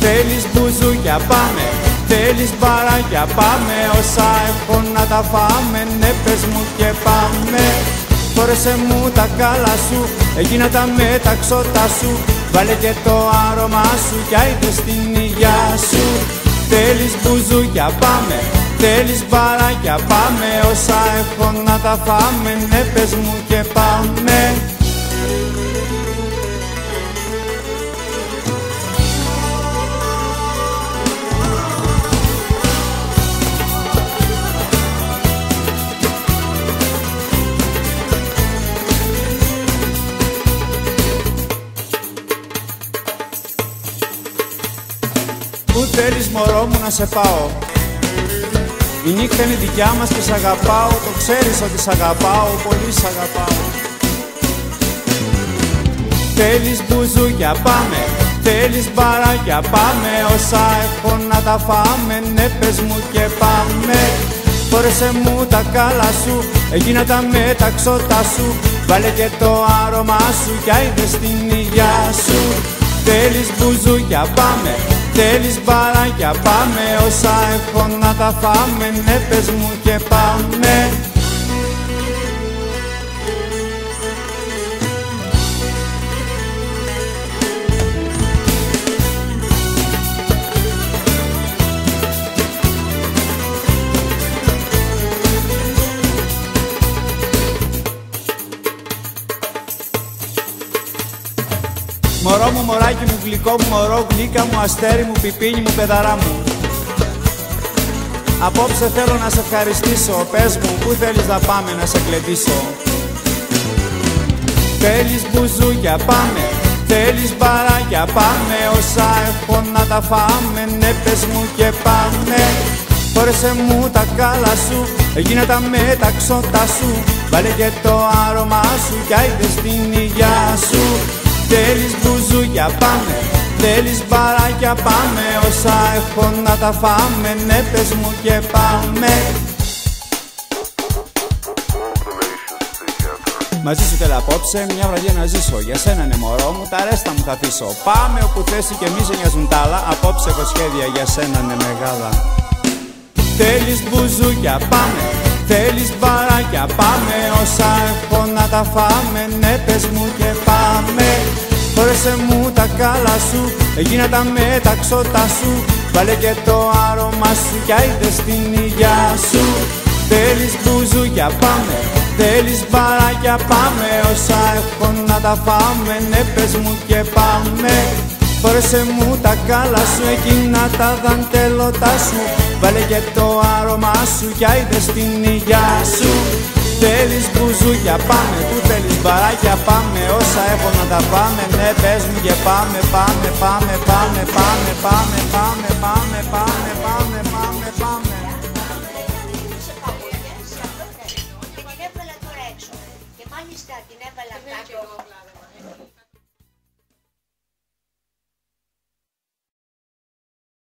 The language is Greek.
Θέλεις μπουζούκια πάμε, θέλεις μπαράκια πάμε, όσα έχω να τα φάμε, ναι πες μου και πάμε. Φόρεσε μου τα κάλα σου, έγινα τα μεταξώτα σου, βάλε και το άρωμά σου κι άιντε στην υγειά σου. Θέλεις μπουζούκια πάμε, θέλεις μπαράκια πάμε, όσα έχω να τα φάμε, ναι πες μου και πάμε. Πού θέλεις μωρό μου να σε πάω, η νύχτα είναι δικιά μας και σ' αγαπάω, το ξέρεις ότι σ' αγαπάω, πολύ σ' αγαπάω. Θέλεις μπουζούκια πάμε, θέλεις μπαράκια πάμε, όσα έχω να τα φάμε, ναι πες μου και πάμε. Φόρεσε μου τα κάλα σου, έγινα τα μεταξώτα σου, βάλε και το άρωμά σου κι άιντε στην υγειά σου. Θέλεις μπουζούκια πάμε, θέλεις μπαράκια πάμε, όσα έχω να τα φάμε, ναι πες μου και πάμε. Μωρό μου, μωράκι μου, γλυκό μου, μωρό, γλύκα μου, αστέρι μου, πιπίνι μου, παιδαρά μου. Απόψε θέλω να σε ευχαριστήσω, πες μου, πού θέλεις να πάμε να σε κλεντήσω. Θέλεις μπουζούκια πάμε, θέλεις μπαράκια πάμε, όσα έχω να τα φάμε, ναι πες μου και πάμε. Φόρεσε μου τα κάλα σου, έγινα τα μεταξώτα σου, βάλε και το άρωμά σου κι άιντε στην υγειά σου. Θέλεις μπουζούκια πάμε, θέλεις μπαράκια πάμε, όσα έχω να τα φάμε, ναι πες μου και πάμε. Μαζί σου θέλω απόψε μια βραδιά να ζήσω, για σένα είναι μωρό μου, τα ρέστα μου θα αφήσω. Πάμε όπου θες και μη σε νοιάζουν τ' άλλα, απόψε έχω σχέδια για σένα είναι μεγάλα. Θέλεις μπουζούκια πάμε, θέλεις μπαράκια πάμε, όσα έχω να τα φάμε, ναι πες μου και πάμε. Φόρεσε μου τα κάλα σου, έγινα τα μεταξώτα σου, βάλε και το άρωμά σου κι άιντε στην υγειά σου. Θέλεις μπουζούκια πάμε, θέλεις μπαράκια πάμε, όσα έχω να τα φάμε, ναι πες μου και πάμε. Φόρεσε μου τα κάλα σου, εκείνα τα δαντέλωτά σου, βάλε και το άρωμά σου κι άιντε στην υγειά σου. Θέλεις μπουζούκια πάμε, πού θέλεις μπαράκια πάμε, όσα έχω να τα φάμε, ναι πες μου και πάμε, πάμε, πάμε, πάμε, πάμε, πάμε, πάμε, πάμε, πάμε, πάμε, πάμε.